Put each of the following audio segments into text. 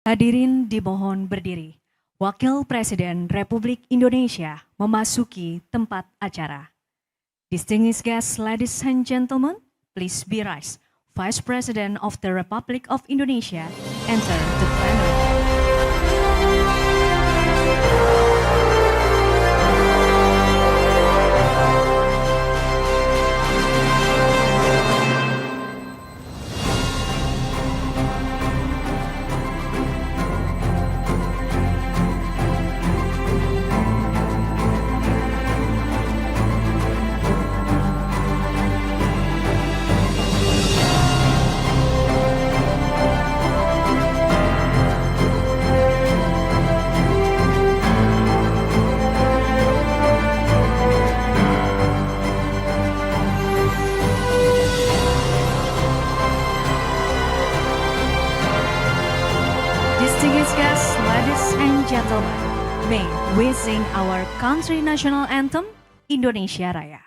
Hadirin dimohon berdiri. Wakil Presiden Republik Indonesia memasuki tempat acara. Distinguished guests, ladies and gentlemen, please be rise. Vice President of the Republic of Indonesia enter the plenary. Distinguished guests, ladies and gentlemen, may we sing our country national anthem, Indonesia Raya.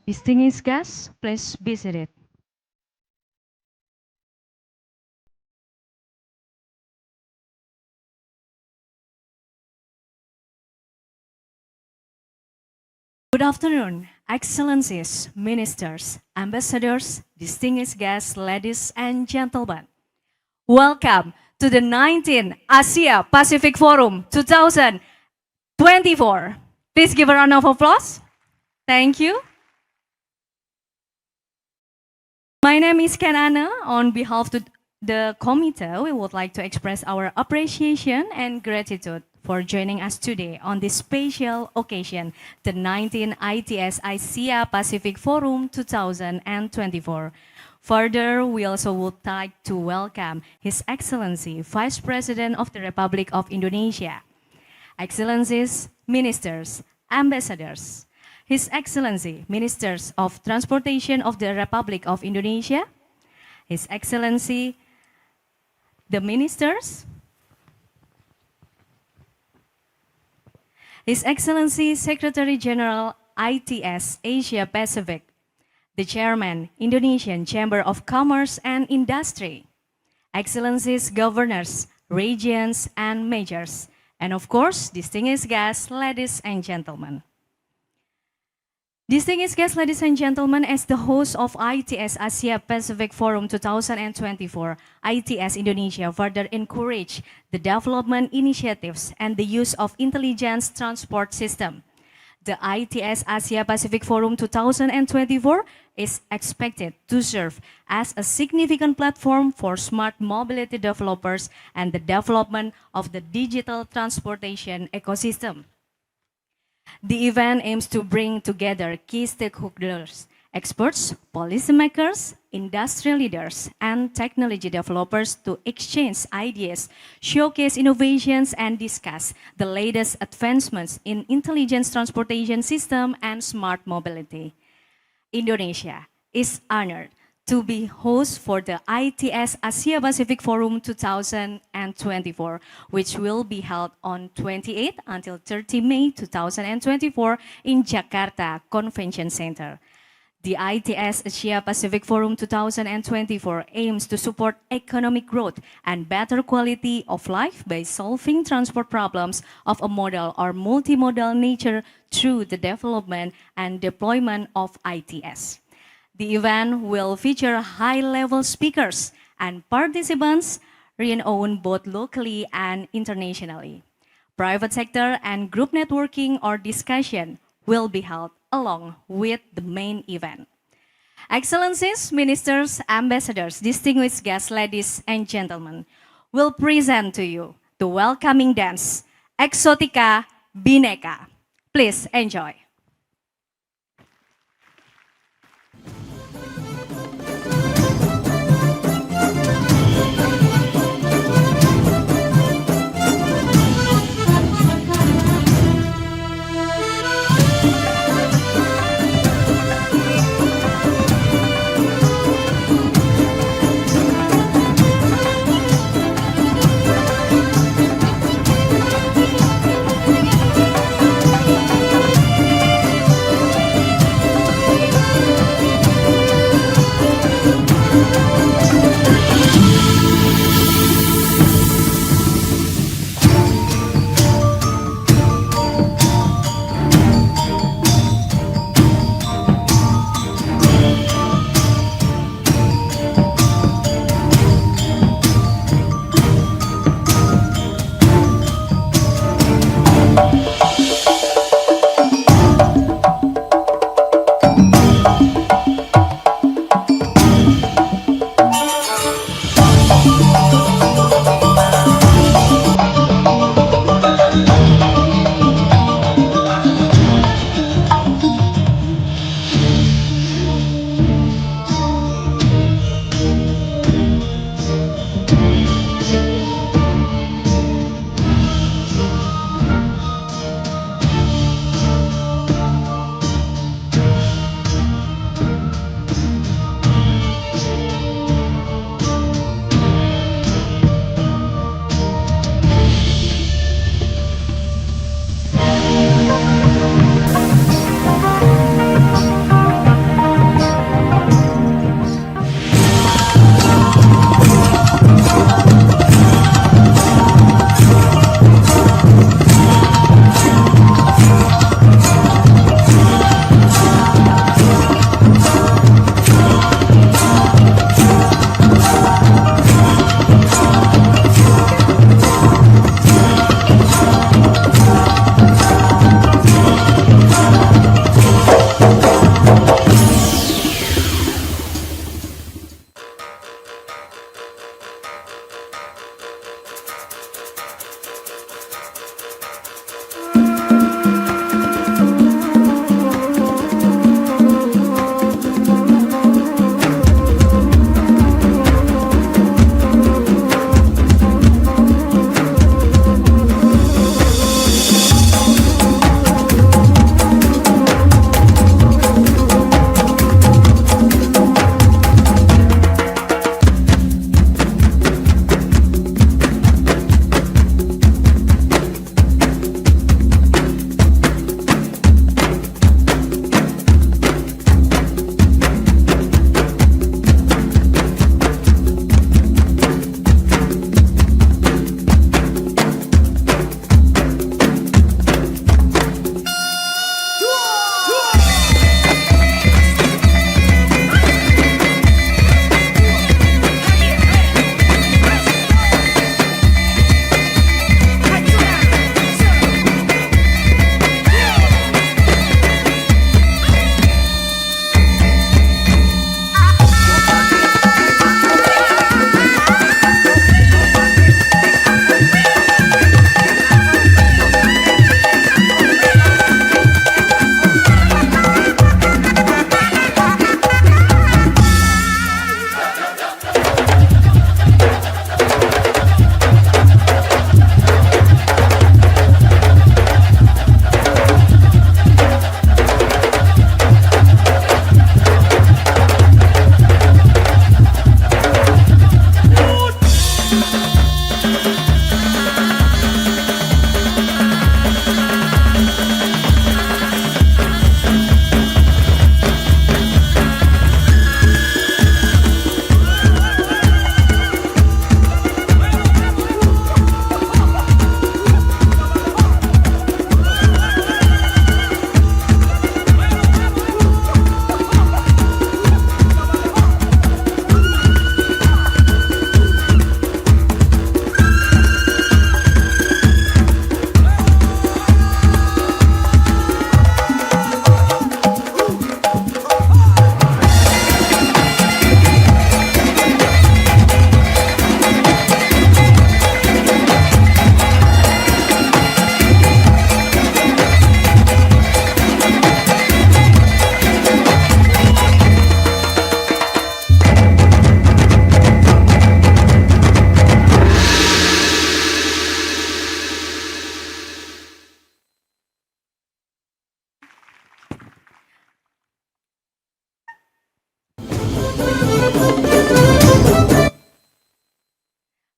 Distinguished guests, please be seated. Good afternoon, Excellencies, Ministers, Ambassadors, distinguished guests, ladies and gentlemen. Welcome to the 19th Asia Pacific Forum 2024. Please give a round of applause. Thank you. My name is Ken Anna. On behalf of the committee, we would like to express our appreciation and gratitude for joining us today on this special occasion, the 19th ITS Asia Pacific Forum 2024. Further, we also would like to welcome His Excellency, Vice President of the Republic of Indonesia, Excellencies, Ministers, Ambassadors, His Excellency, Ministers of Transportation of the Republic of Indonesia, His Excellency, the Ministers, His Excellency Secretary General ITS Asia Pacific, the Chairman, Indonesian Chamber of Commerce and Industry, Excellencies, Governors, Regions, and Majors, and of course, distinguished guests, ladies and gentlemen. Distinguished guests, ladies and gentlemen, as the host of ITS Asia Pacific Forum 2024, ITS Indonesia further encourage the development initiatives and the use of intelligence transport system. The ITS Asia Pacific Forum 2024 is expected to serve as a significant platform for smart mobility developers and the development of the digital transportation ecosystem. The event aims to bring together key stakeholders experts, policymakers, industry leaders, and technology developers to exchange ideas, showcase innovations, and discuss the latest advancements in intelligent transportation system and smart mobility. Indonesia is honored to be host for the ITS Asia Pacific Forum 2024, which will be held on 28 until 30 May 2024 in Jakarta Convention Center. The ITS Asia Pacific Forum 2024 aims to support economic growth and better quality of life by solving transport problems of a modal or multimodal nature through the development and deployment of ITS. The event will feature high-level speakers and participants renowned both locally and internationally. Private sector and group networking or discussion will be held along with the main event. Excellencies, ministers, ambassadors, distinguished guests, ladies and gentlemen, will present to you the welcoming dance, Exotica Bineka. Please enjoy.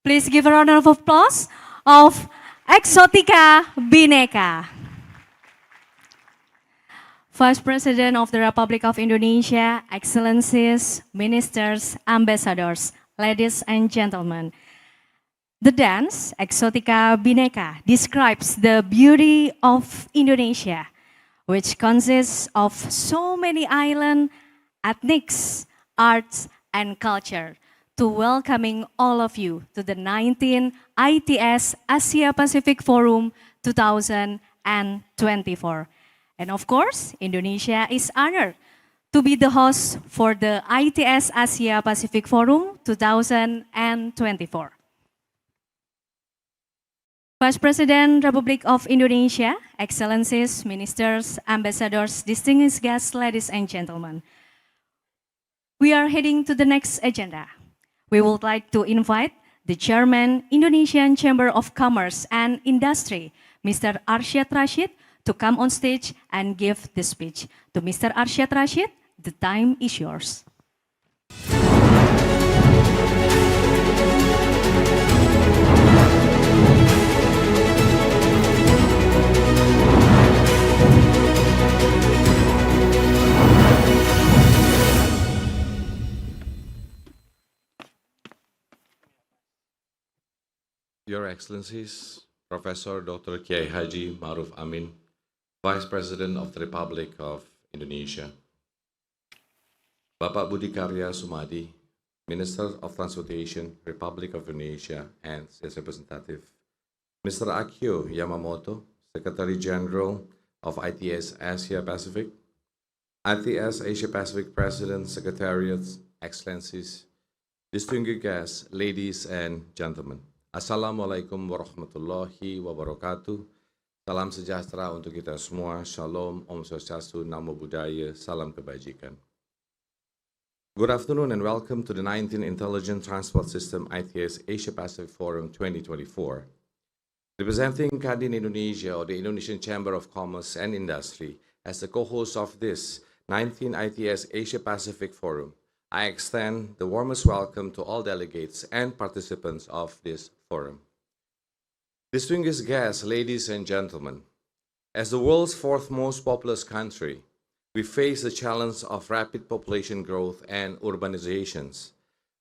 Please give a round of applause of Exotica Bhinneka. Vice President of the Republic of Indonesia, Excellencies, Ministers, Ambassadors, ladies and gentlemen. The dance, Exotica Bhinneka, describes the beauty of Indonesia, which consists of so many islands, ethnics, arts, and culture, to welcoming all of you to the 19th ITS Asia Pacific Forum 2024. And of course, Indonesia is honored to be the host for the ITS Asia Pacific Forum 2024. Vice President Republic of Indonesia, Excellencies, Ministers, Ambassadors, distinguished guests, ladies and gentlemen. We are heading to the next agenda. We would like to invite the Chairman, Indonesian Chamber of Commerce and Industry, Mr. Arsyad Rashid, to come on stage and give the speech. To Mr. Arsyad Rashid, the time is yours. Your Excellencies, Professor Dr. Kiai Haji Maruf Amin, Vice President of the Republic of Indonesia, Bapak Budi Karya Sumadi, Minister of Transportation, Republic of Indonesia, and State Representative, Mr. Akio Yamamoto, Secretary General of ITS Asia Pacific, ITS Asia Pacific President, Secretariats, Excellencies, distinguished guests, ladies and gentlemen. Assalamualaikum warahmatullahi wabarakatuh. Salam sejahtera untuk kita semua. Shalom, Om Swastiastu, Namo Buddhaya, Salam Kebajikan. Good afternoon and welcome to the 19th Intelligent Transport System ITS Asia Pacific Forum 2024. Representing Kadin Indonesia, or the Indonesian Chamber of Commerce and Industry, as the co-host of this 19th ITS Asia Pacific Forum, I extend the warmest welcome to all delegates and participants of this forum. Distinguished guests, ladies and gentlemen, as the world's fourth most populous country, we face the challenge of rapid population growth and urbanizations.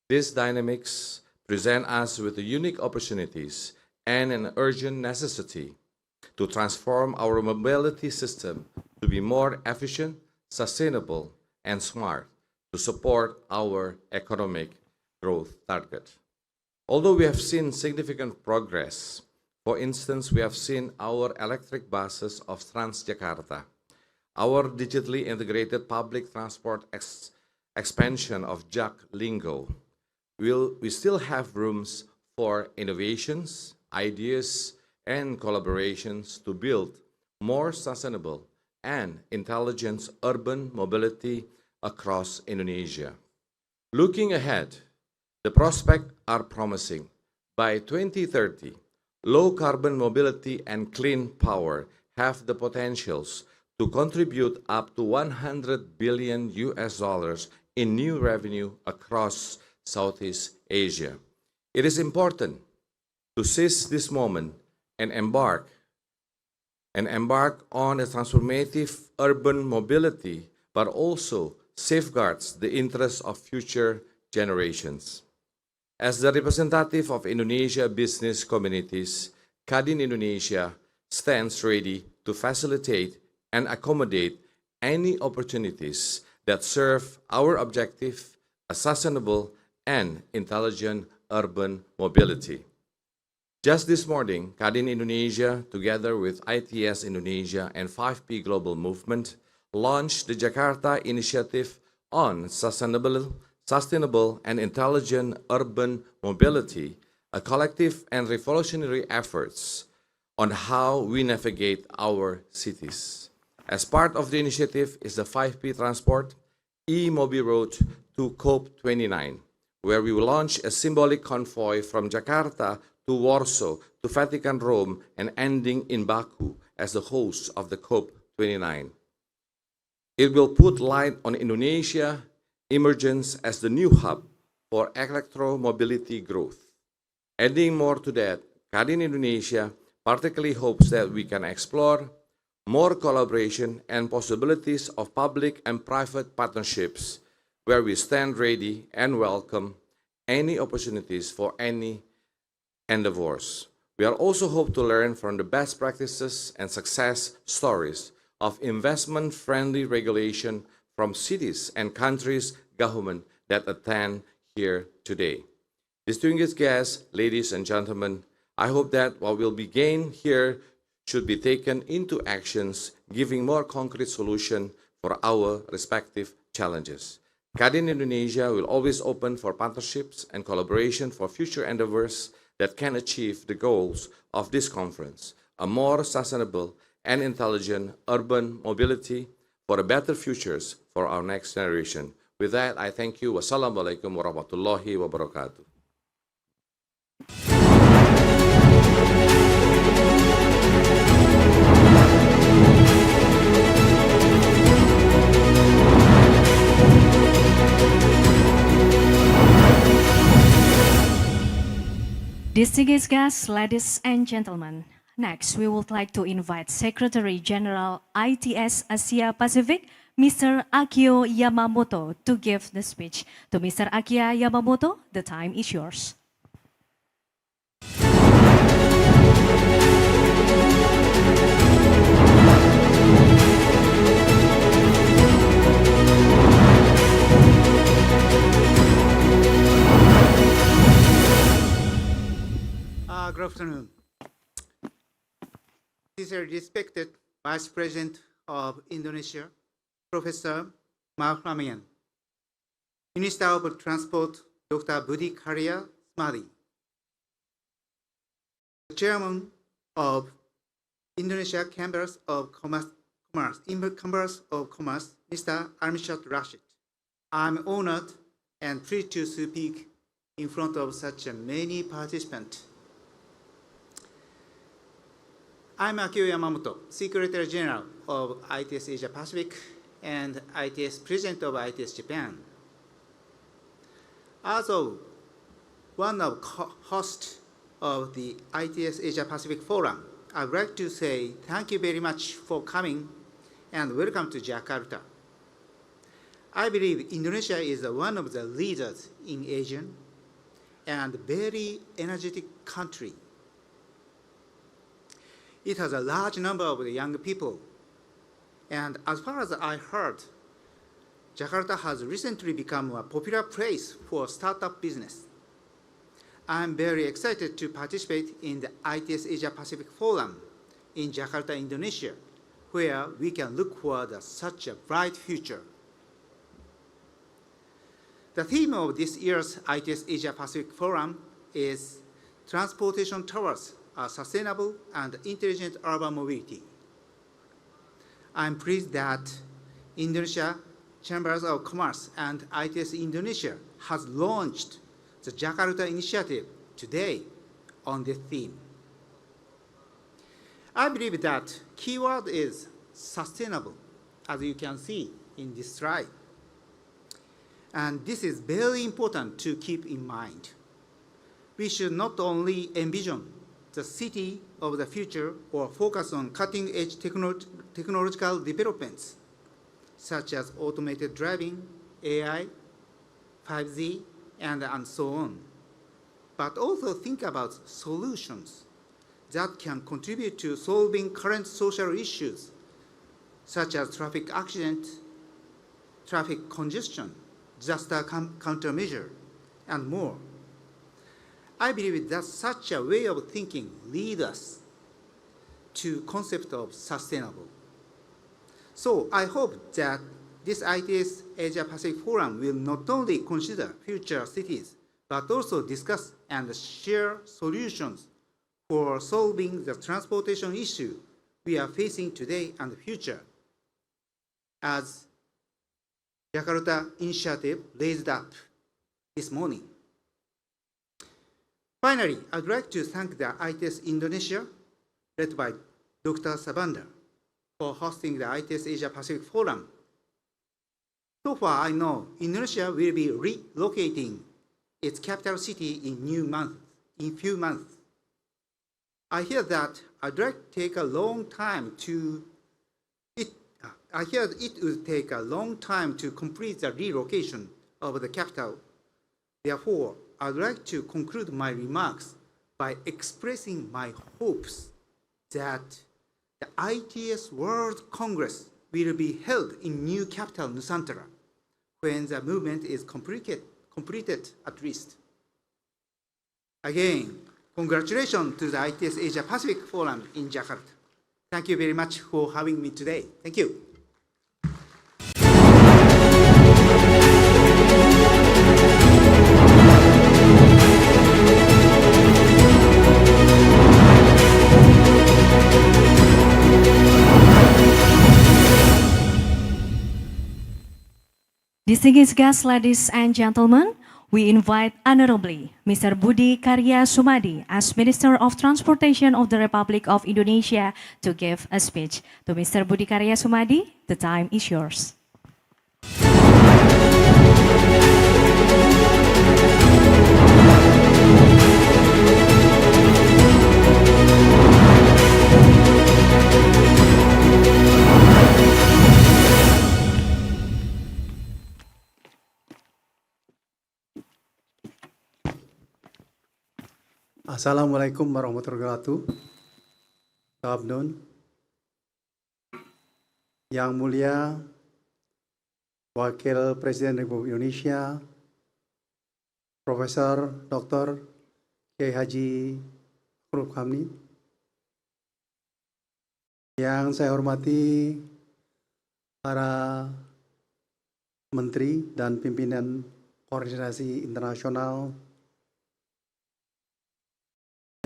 These dynamics present us with the unique opportunities and an urgent necessity to transform our mobility system to be more efficient, sustainable, and smart, to support our economic growth target. Although we have seen significant progress, for instance, we have seen our electric buses of Transjakarta, our digitally integrated public transport expansion of Jaklinggo. We still have rooms for innovations, ideas, and collaborations to build more sustainable and intelligent urban mobility across Indonesia. Looking ahead, the prospects are promising. By 2030, low carbon mobility and clean power have the potentials to contribute up to $100 billion in new revenue across Southeast Asia. It is important to seize this moment and embark on a transformative urban mobility, but also safeguards the interests of future generations. As the representative of Indonesia business communities, Kadin Indonesia stands ready to facilitate and accommodate any opportunities that serve our objective, a sustainable and intelligent urban mobility. Just this morning, Kadin Indonesia, together with ITS Indonesia and 5P Global Movement, launched the Jakarta Initiative on Sustainable and Intelligent Urban Mobility, a collective and revolutionary efforts on how we navigate our cities. As part of the initiative is the 5P Transport e-Mobi Road to COP29, where we will launch a symbolic convoy from Jakarta to Warsaw to Vatican, Rome, and ending in Baku as the host of the COP29. It will put light on Indonesia's emergence as the new hub for electromobility growth. Adding more to that, Kadin Indonesia particularly hopes that we can explore more collaboration and possibilities of public and private partnerships where we stand ready and welcome any opportunities for any endeavors. We are also hope to learn from the best practices and success stories of investment-friendly regulation from cities and countries' government that attend here today. Distinguished guests, ladies and gentlemen, I hope that what will be gained here should be taken into actions, giving more concrete solution for our respective challenges. Kadin Indonesia will always open for partnerships and collaboration for future endeavors that can achieve the goals of this conference, a more sustainable and intelligent urban mobility for a better futures for our next generation. With that, I thank you. Wassalamualaikum warahmatullahi wabarakatuh. Distinguished guests, ladies and gentlemen, next we would like to invite Secretary General ITS Asia Pacific, Mr. Akio Yamamoto, to give the speech. To Mr. Akio Yamamoto, the time is yours. Good afternoon. This is respected Vice President of Indonesia, Professor Mark Ramian, Minister of Transport, Dr. Budi Karya Sumadi, Chairman of Indonesia Chambers of Commerce, Mr. Armishad Rashid. I'm honored and pleased to speak in front of such many participants. I'm Akio Yamamoto, Secretary General of ITS Asia Pacific and ITS President of ITS Japan. As one of hosts of the ITS Asia Pacific Forum, I'd like to say thank you very much for coming and welcome to Jakarta. I believe Indonesia is one of the leaders in Asia and very energetic country. It has a large number of young people. And as far as I heard, Jakarta has recently become a popular place for startup business. I'm very excited to participate in the ITS Asia Pacific Forum in Jakarta, Indonesia, where we can look for such a bright future. The theme of this year's ITS Asia Pacific Forum is Transportation Towards a Sustainable and Intelligent Urban Mobility. I'm pleased that Indonesia Chambers of Commerce and ITS Indonesia has launched the Jakarta Initiative today on this theme. I believe that keyword is sustainable, as you can see in this slide. And this is very important to keep in mind. We should not only envision the city of the future or focus on cutting-edge technological developments, such as automated driving, AI, 5G, and so on, but also think about solutions that can contribute to solving current social issues, such as traffic accidents, traffic congestion, disaster countermeasure, and more. I believe that such a way of thinking leads us to concept of sustainable. So I hope that this ITS Asia Pacific Forum will not only consider future cities, but also discuss and share solutions for solving the transportation issue we are facing today and the future, as Jakarta Initiative raised up this morning. Finally, I'd like to thank the ITS Indonesia, led by Dr. Sabanda, for hosting the ITS Asia Pacific Forum. So far, I know Indonesia will be relocating its capital city in new month, in few months. I hear that I'd like to take a long time to I hear it will take a long time to complete the relocation of the capital. Therefore, I'd like to conclude my remarks by expressing my hopes that the ITS World Congress will be held in new capital Nusantara when the movement is completed at least. Again, congratulations to the ITS Asia Pacific Forum in Jakarta. Thank you very much for having me today. Thank you. Distinguished guests, ladies and gentlemen, we invite honorably Mr. Budi Karya Sumadi as Minister of Transportation of the Republic of Indonesia to give a speech. To Mr. Budi Karya Sumadi, the time is yours. Assalamualaikum warahmatullahi wabarakatuh. Good afternoon. Yang mulia Wakil Presiden Republik Indonesia, Profesor Dr. Kiai Haji Ma'ruf Hamid. Yang saya hormati para menteri dan pimpinan koordinasi internasional,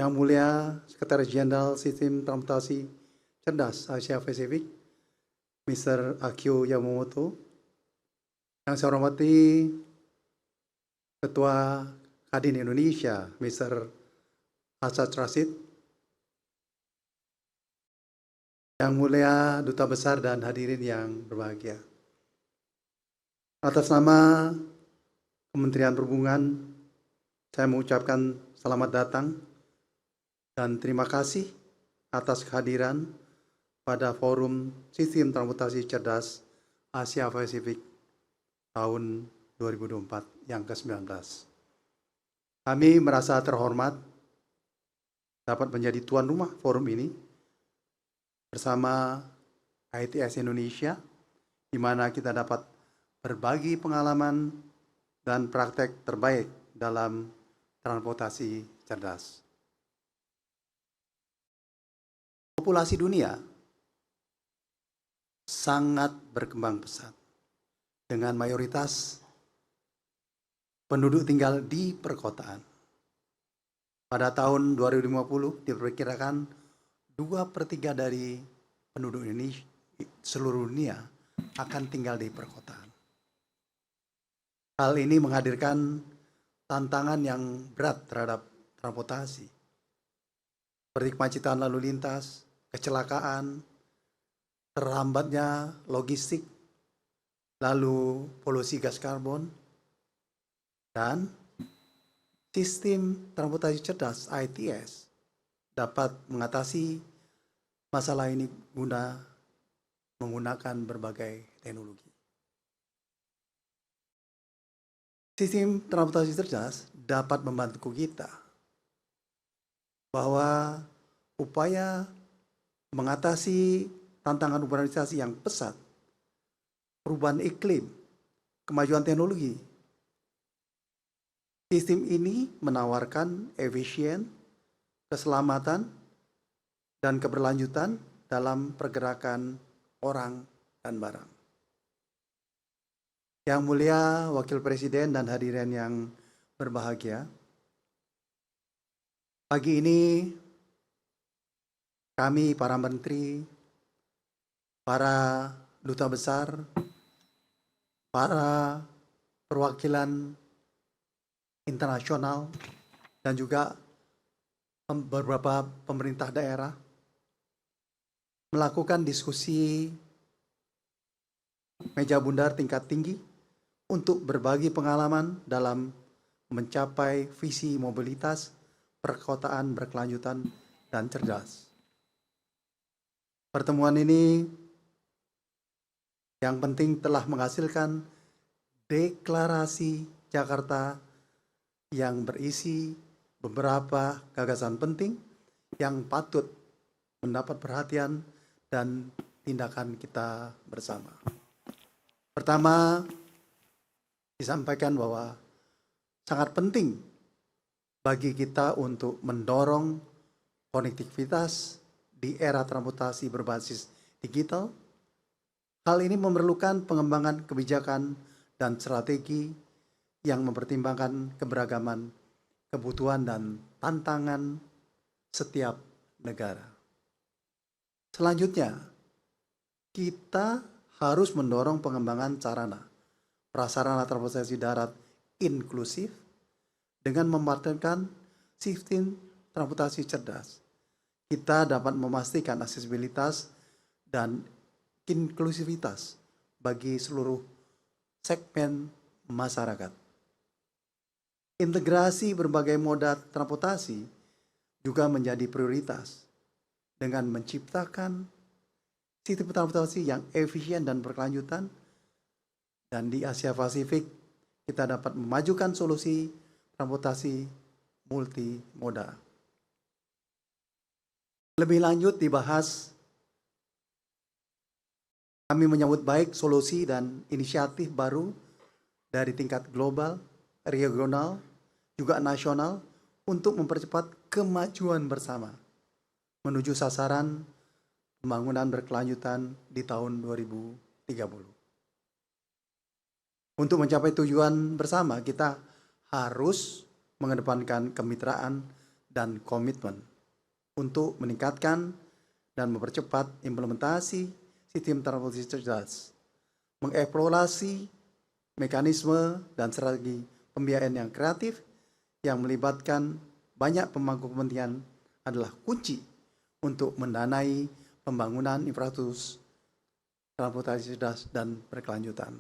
Yang mulia Sekretaris Jenderal Sistem Transportasi Cerdas Asia Pasifik, Mr. Akio Yamamoto. Yang saya hormati Ketua Kadin Indonesia, Mr. Hassad Rashid. Yang mulia Duta Besar dan hadirin yang berbahagia. Atas nama Kementerian Perhubungan, saya mengucapkan selamat datang dan terima kasih atas kehadiran pada Forum Sistem Transportasi Cerdas Asia Pasifik tahun 2024 yang ke-19. Kami merasa terhormat dapat menjadi tuan rumah forum ini bersama ITS Indonesia, di mana kita dapat berbagi pengalaman dan praktek terbaik dalam transportasi cerdas. Populasi dunia sangat berkembang pesat dengan mayoritas penduduk tinggal di perkotaan. Pada tahun 2050 diperkirakan 2/3 dari penduduk Indonesia seluruh dunia akan tinggal di perkotaan. Hal ini menghadirkan tantangan yang berat terhadap transportasi, seperti kemacetan lalu lintas, kecelakaan, terhambatnya logistik, lalu polusi gas karbon, dan sistem transportasi cerdas ITS dapat mengatasi masalah ini guna menggunakan berbagai teknologi. Sistem transportasi cerdas dapat membantu kita bahwa upaya mengatasi tantangan urbanisasi yang pesat, perubahan iklim, kemajuan teknologi. Sistem ini menawarkan efisien, keselamatan, dan keberlanjutan dalam pergerakan orang dan barang. Yang mulia Wakil Presiden dan hadirin yang berbahagia, pagi ini kami para menteri, para duta besar, para perwakilan internasional, dan juga beberapa pemerintah daerah melakukan diskusi meja bundar tingkat tinggi untuk berbagi pengalaman dalam mencapai visi mobilitas perkotaan berkelanjutan dan cerdas. Pertemuan ini yang penting telah menghasilkan deklarasi Jakarta yang berisi beberapa gagasan penting yang patut mendapat perhatian dan tindakan kita bersama. Pertama, disampaikan bahwa sangat penting bagi kita untuk mendorong konektivitas di era transportasi berbasis digital. Hal ini memerlukan pengembangan kebijakan dan strategi yang mempertimbangkan keberagaman, kebutuhan, dan tantangan setiap negara. Selanjutnya, kita harus mendorong pengembangan sarana prasarana transportasi darat inklusif dengan mematangkan sistem transportasi cerdas. Kita dapat memastikan aksesibilitas dan inklusivitas bagi seluruh segmen masyarakat. Integrasi berbagai moda transportasi juga menjadi prioritas dengan menciptakan sistem transportasi yang efisien dan berkelanjutan, dan di Asia Pasifik kita dapat memajukan solusi transportasi multimoda. Lebih lanjut dibahas, kami menyambut baik solusi dan inisiatif baru dari tingkat global, regional, juga nasional untuk mempercepat kemajuan bersama menuju sasaran pembangunan berkelanjutan di tahun 2030. Untuk mencapai tujuan bersama, kita harus mengedepankan kemitraan dan komitmen untuk meningkatkan dan mempercepat implementasi sistem transportasi cerdas, mengeksplorasi mekanisme dan strategi pembiayaan yang kreatif yang melibatkan banyak pemangku kepentingan adalah kunci untuk mendanai pembangunan infrastruktur transportasi cerdas dan berkelanjutan.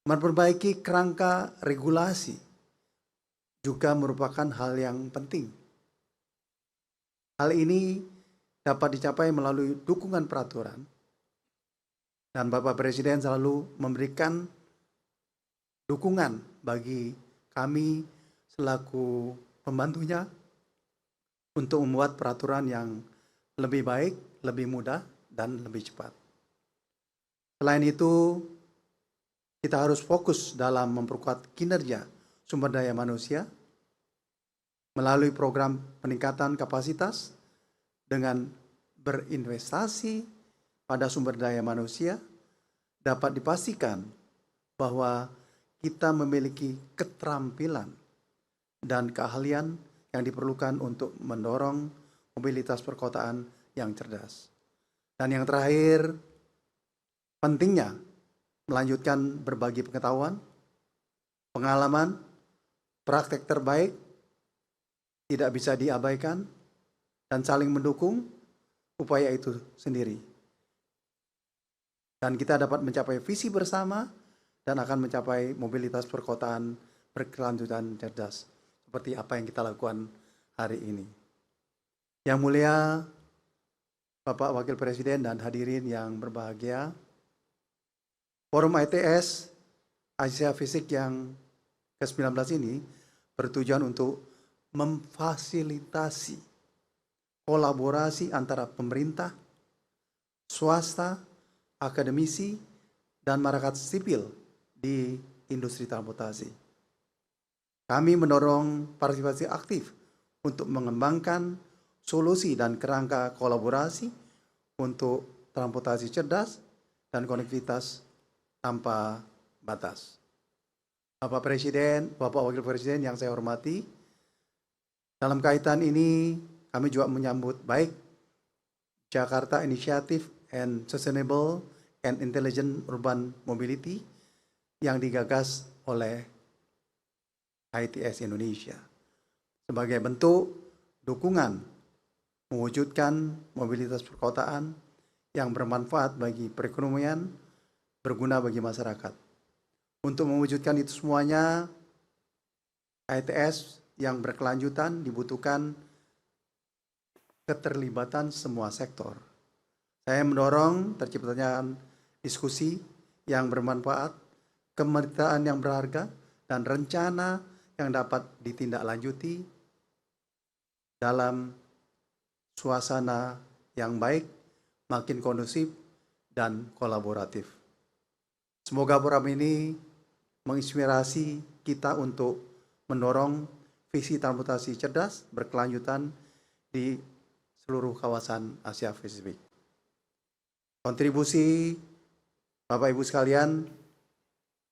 Memperbaiki kerangka regulasi juga merupakan hal yang penting. Hal ini dapat dicapai melalui dukungan peraturan, dan Bapak Presiden selalu memberikan dukungan bagi kami selaku pembantunya untuk membuat peraturan yang lebih baik, lebih mudah, dan lebih cepat. Selain itu, kita harus fokus dalam memperkuat kinerja sumber daya manusia melalui program peningkatan kapasitas dengan berinvestasi pada sumber daya manusia. Dapat dipastikan bahwa kita memiliki keterampilan dan keahlian yang diperlukan untuk mendorong mobilitas perkotaan yang cerdas. Dan yang terakhir, pentingnya melanjutkan berbagi pengetahuan, pengalaman, praktek terbaik tidak bisa diabaikan, dan saling mendukung upaya itu sendiri. Dan kita dapat mencapai visi bersama dan akan mencapai mobilitas perkotaan berkelanjutan cerdas seperti apa yang kita lakukan hari ini. Yang mulia Bapak Wakil Presiden dan hadirin yang berbahagia, Forum ITS Asia Pasifik yang ke-19 ini bertujuan untuk memfasilitasi kolaborasi antara pemerintah, swasta, akademisi, dan masyarakat sipil di industri transportasi. Kami mendorong partisipasi aktif untuk mengembangkan solusi dan kerangka kolaborasi untuk transportasi cerdas dan konektivitas tanpa batas. Bapak Presiden, Bapak Wakil Presiden yang saya hormati, dalam kaitan ini kami juga menyambut baik Jakarta Initiative and Sustainable and Intelligent Urban Mobility yang digagas oleh ITS Indonesia sebagai bentuk dukungan mewujudkan mobilitas perkotaan yang bermanfaat bagi perekonomian, berguna bagi masyarakat. Untuk mewujudkan itu semuanya, ITS yang berkelanjutan dibutuhkan keterlibatan semua sektor. Saya mendorong terciptanya diskusi yang bermanfaat, kemeritaan yang berharga, dan rencana yang dapat ditindaklanjuti dalam suasana yang baik, makin kondusif, dan kolaboratif. Semoga program ini menginspirasi kita untuk mendorong visi transportasi cerdas berkelanjutan di seluruh kawasan Asia Pasifik. Kontribusi Bapak Ibu sekalian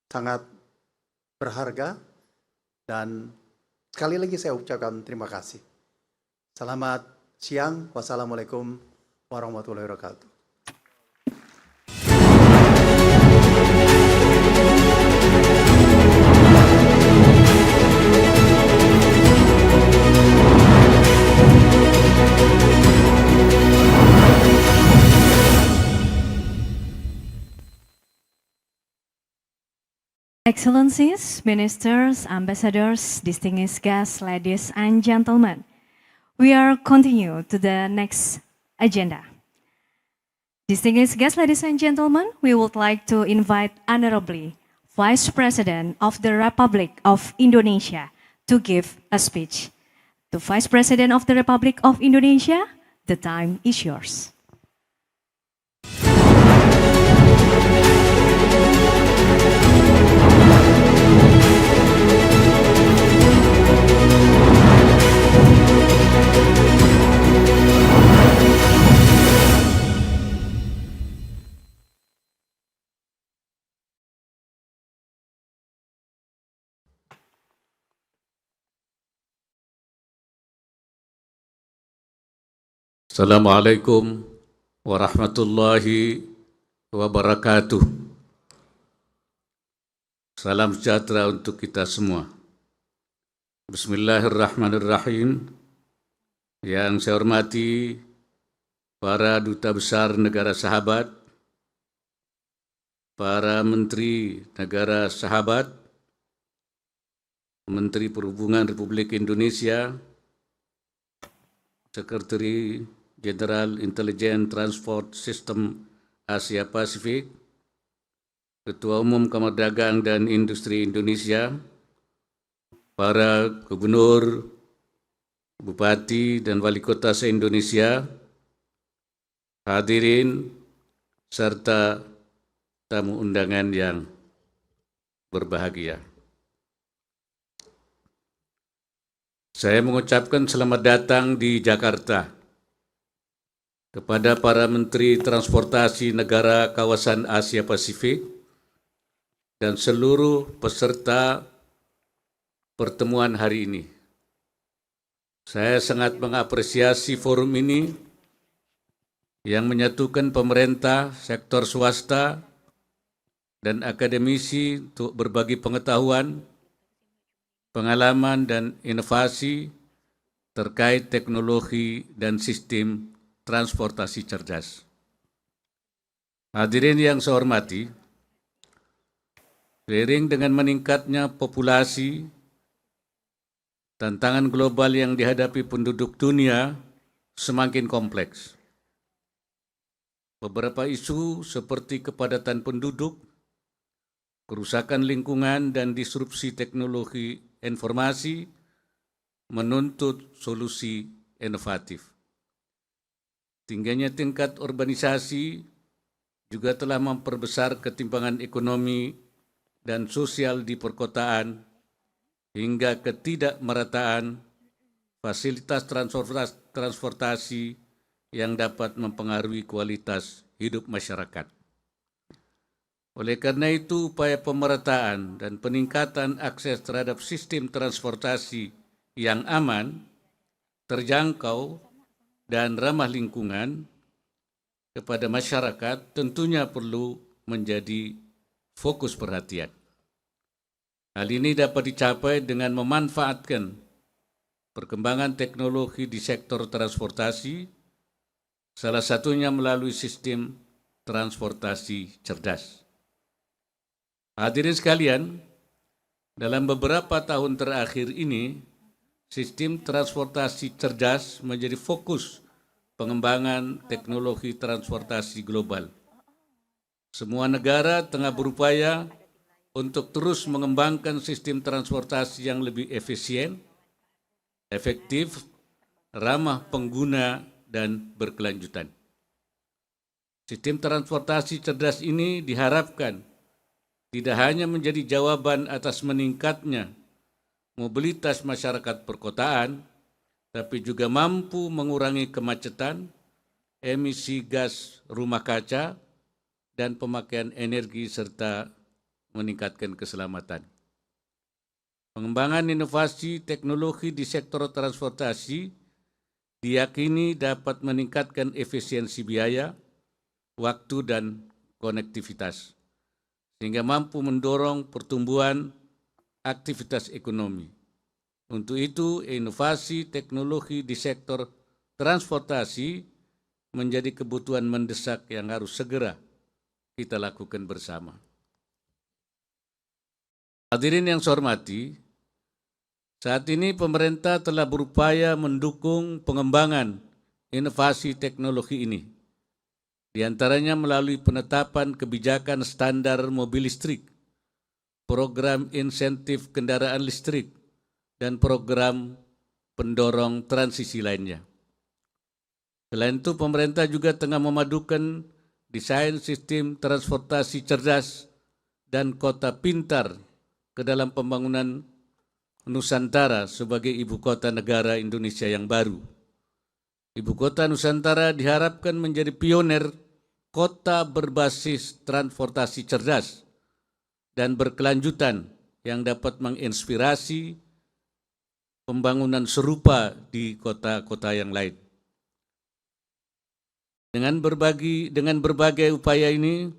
sangat berharga dan sekali lagi saya ucapkan terima kasih. Selamat siang. Wassalamualaikum warahmatullahi wabarakatuh. Excellencies, ministers, ambassadors, distinguished guests, ladies and gentlemen, we are continue to the next agenda. Distinguished guests, ladies and gentlemen, we would like to invite Honorably Vice President of the Republic of Indonesia to give a speech. To Vice President of the Republic of Indonesia, the time is yours. Assalamualaikum warahmatullahi wabarakatuh. Salam sejahtera untuk kita semua. Bismillahirrahmanirrahim. Yang saya hormati para duta besar negara sahabat, para menteri negara sahabat, Menteri Perhubungan Republik Indonesia, Sekretari Jenderal Intelijen Transport System Asia Pasifik, Ketua Umum Kamar Dagang dan Industri Indonesia, para gubernur, bupati, dan wali kota se-Indonesia, hadirin, serta tamu undangan yang berbahagia. Saya mengucapkan selamat datang di Jakarta kepada para Menteri Transportasi negara kawasan Asia Pasifik dan seluruh peserta pertemuan hari ini. Saya sangat mengapresiasi forum ini yang menyatukan pemerintah, sektor swasta, dan akademisi untuk berbagi pengetahuan, pengalaman, dan inovasi terkait teknologi dan sistem transportasi cerdas. Hadirin yang saya hormati, seiring dengan meningkatnya populasi, tantangan global yang dihadapi penduduk dunia semakin kompleks. Beberapa isu seperti kepadatan penduduk, kerusakan lingkungan, dan disrupsi teknologi informasi menuntut solusi inovatif. Tingginya tingkat urbanisasi juga telah memperbesar ketimpangan ekonomi dan sosial di perkotaan hingga ketidakmerataan fasilitas transportasi yang dapat mempengaruhi kualitas hidup masyarakat. Oleh karena itu, upaya pemerataan dan peningkatan akses terhadap sistem transportasi yang aman, terjangkau, dan ramah lingkungan kepada masyarakat tentunya perlu menjadi fokus perhatian. Hal ini dapat dicapai dengan memanfaatkan perkembangan teknologi di sektor transportasi, salah satunya melalui sistem transportasi cerdas. Hadirin sekalian, dalam beberapa tahun terakhir ini, sistem transportasi cerdas menjadi fokus pengembangan teknologi transportasi global. Semua negara tengah berupaya untuk terus mengembangkan sistem transportasi yang lebih efisien, efektif, ramah pengguna, dan berkelanjutan. Sistem transportasi cerdas ini diharapkan tidak hanya menjadi jawaban atas meningkatnya mobilitas masyarakat perkotaan, tapi juga mampu mengurangi kemacetan, emisi gas rumah kaca, dan pemakaian energi serta meningkatkan keselamatan. Pengembangan inovasi teknologi di sektor transportasi diyakini dapat meningkatkan efisiensi biaya, waktu, dan konektivitas, sehingga mampu mendorong pertumbuhan aktivitas ekonomi. Untuk itu, inovasi teknologi di sektor transportasi menjadi kebutuhan mendesak yang harus segera kita lakukan bersama. Hadirin yang saya hormati, saat ini pemerintah telah berupaya mendukung pengembangan inovasi teknologi ini, di antaranya melalui penetapan kebijakan standar mobil listrik, program insentif kendaraan listrik, dan program pendorong transisi lainnya. Selain itu, pemerintah juga tengah memadukan desain sistem transportasi cerdas dan kota pintar ke dalam pembangunan Nusantara sebagai ibu kota negara Indonesia yang baru. Ibu kota Nusantara diharapkan menjadi pionir kota berbasis transportasi cerdas dan berkelanjutan yang dapat menginspirasi pembangunan serupa di kota-kota yang lain. Dengan berbagai upaya ini,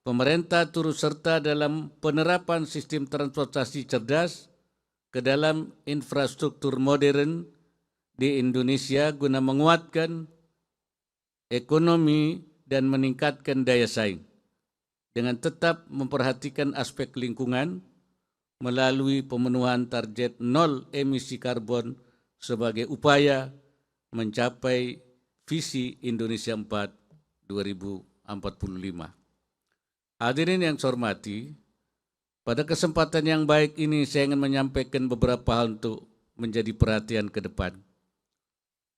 pemerintah turut serta dalam penerapan sistem transportasi cerdas ke dalam infrastruktur modern di Indonesia guna menguatkan ekonomi dan meningkatkan daya saing, dengan tetap memperhatikan aspek lingkungan melalui pemenuhan target nol emisi karbon sebagai upaya mencapai visi Indonesia 4 2045. Hadirin yang saya hormati, pada kesempatan yang baik ini saya ingin menyampaikan beberapa hal untuk menjadi perhatian ke depan.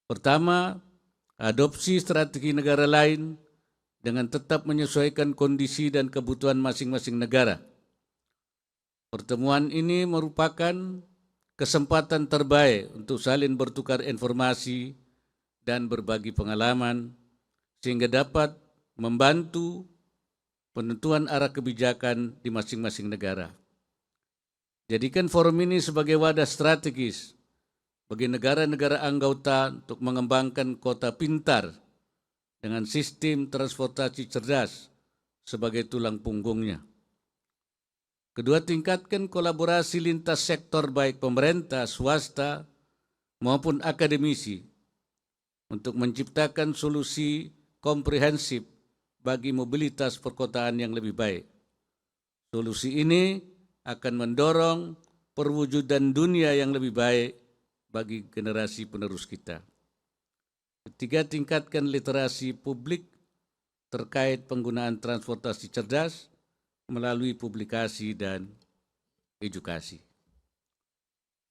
Pertama, adopsi strategi negara lain dengan tetap menyesuaikan kondisi dan kebutuhan masing-masing negara. Pertemuan ini merupakan kesempatan terbaik untuk saling bertukar informasi dan berbagi pengalaman, sehingga dapat membantu penentuan arah kebijakan di masing-masing negara. Jadikan forum ini sebagai wadah strategis bagi negara-negara anggota untuk mengembangkan kota pintar dengan sistem transportasi cerdas sebagai tulang punggungnya. Kedua, tingkatkan kolaborasi lintas sektor baik pemerintah, swasta, maupun akademisi untuk menciptakan solusi komprehensif bagi mobilitas perkotaan yang lebih baik. Solusi ini akan mendorong perwujudan dunia yang lebih baik bagi generasi penerus kita. Ketiga, tingkatkan literasi publik terkait penggunaan transportasi cerdas melalui publikasi dan edukasi.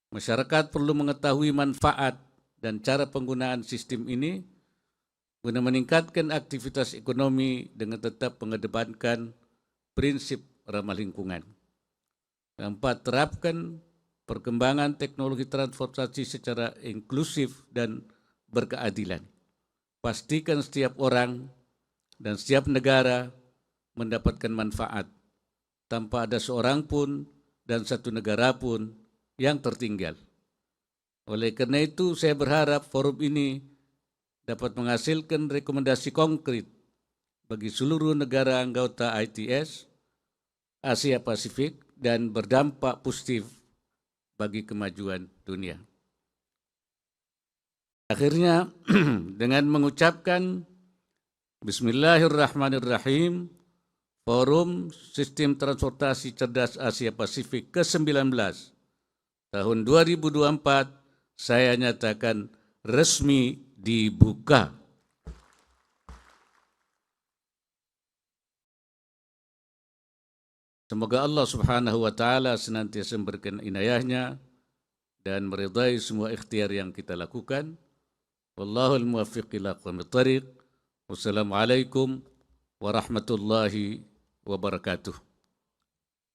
Masyarakat perlu mengetahui manfaat dan cara penggunaan sistem ini guna meningkatkan aktivitas ekonomi dengan tetap mengedepankan prinsip ramah lingkungan. Keempat, terapkan perkembangan teknologi transportasi secara inklusif dan berkeadilan. Pastikan setiap orang dan setiap negara mendapatkan manfaat tanpa ada seorang pun dan satu negara pun yang tertinggal. Oleh karena itu, saya berharap forum ini dapat menghasilkan rekomendasi konkret bagi seluruh negara anggota ITS, Asia Pasifik, dan berdampak positif bagi kemajuan dunia. Akhirnya, dengan mengucapkan Bismillahirrahmanirrahim, Forum Sistem Transportasi Cerdas Asia Pasifik ke-19 tahun 2024 saya nyatakan resmi dibuka. Semoga Allah Subhanahu wa taala senantiasa memberikan inayahnya dan meridai semua ikhtiar yang kita lakukan. Wallahul muwaffiq ila aqwamit thariq. Wassalamualaikum warahmatullahi wabarakatuh.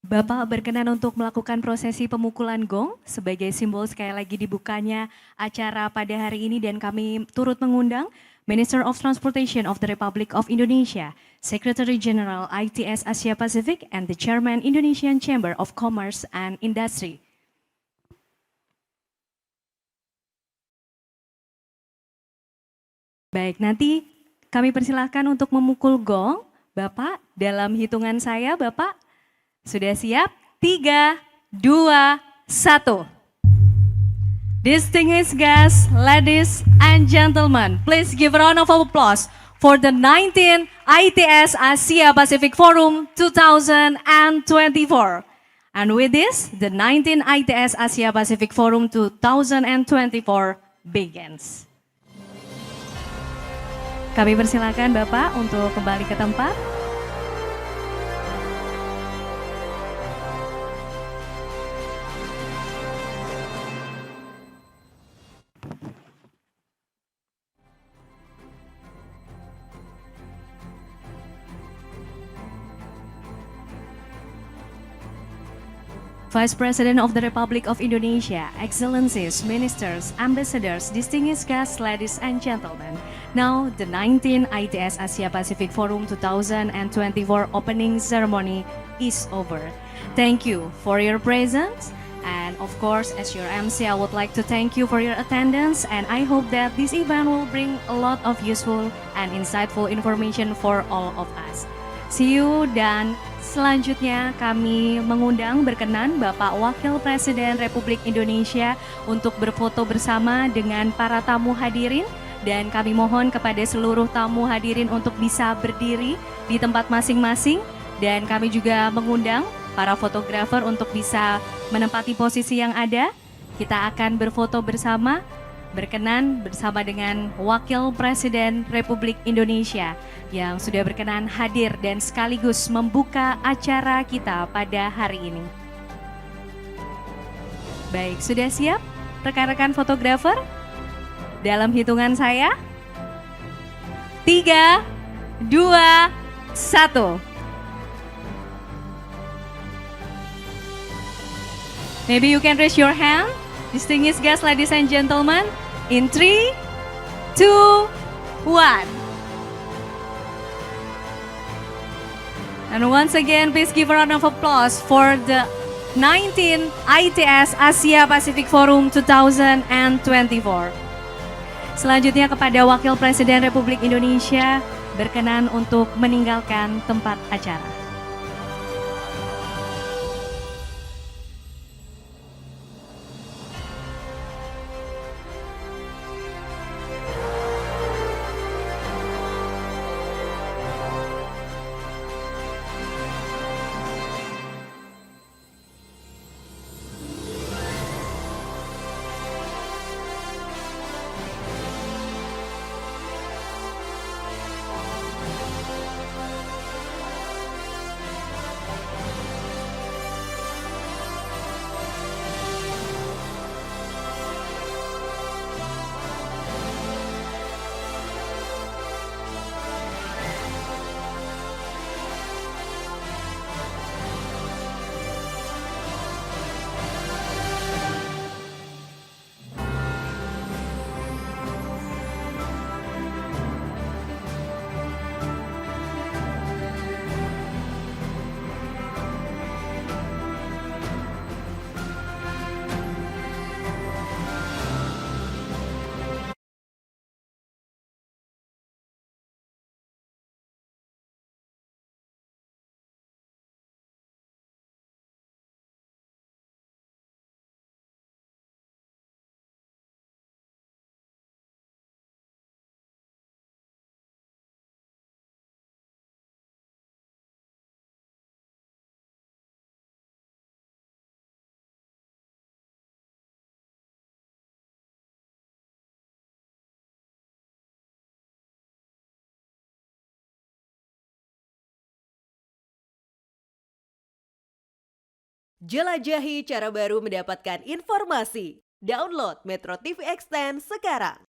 Bapak berkenan untuk melakukan prosesi pemukulan gong sebagai simbol sekali lagi dibukanya acara pada hari ini, dan kami turut mengundang Minister of Transportation of the Republic of Indonesia, Secretary General ITS Asia Pacific, and the Chairman Indonesian Chamber of Commerce and Industry. Baik, nanti kami persilahkan untuk memukul gong. Bapak, dalam hitungan saya, Bapak sudah siap? 3, 2, 1. Distinguished guests, ladies and gentlemen, please give a round of applause for the 19th ITS Asia Pacific Forum 2024. And with this, the 19th ITS Asia Pacific Forum 2024 begins. Kami persilakan Bapak untuk kembali ke tempat. Vice President of the Republic of Indonesia, Excellencies, Ministers, Ambassadors, distinguished guests, ladies and gentlemen. Now, the 19th ITS Asia Pacific Forum 2024 opening ceremony is over. Thank you for your presence. And of course, as your MC, I would like to thank you for your attendance, and I hope that this event will bring a lot of useful and insightful information for all of us. See you, dan selanjutnya kami mengundang berkenan Bapak Wakil Presiden Republik Indonesia untuk berfoto bersama dengan para tamu hadirin, dan kami mohon kepada seluruh tamu hadirin untuk bisa berdiri di tempat masing-masing, dan kami juga mengundang para fotografer untuk bisa menempati posisi yang ada. Kita akan berfoto bersama, berkenan bersama dengan Wakil Presiden Republik Indonesia yang sudah berkenan hadir dan sekaligus membuka acara kita pada hari ini. Baik, sudah siap rekan-rekan fotografer? Dalam hitungan saya, 3, 2, 1. Maybe you can raise your hand, distinguished guests, ladies and gentlemen, in 3, 2, 1. And once again, please give a round of applause for the 19th ITS Asia Pacific Forum 2024. Selanjutnya kepada Wakil Presiden Republik Indonesia berkenan untuk meninggalkan tempat acara. Jelajahi cara baru mendapatkan informasi. Download Metro TV Extend sekarang.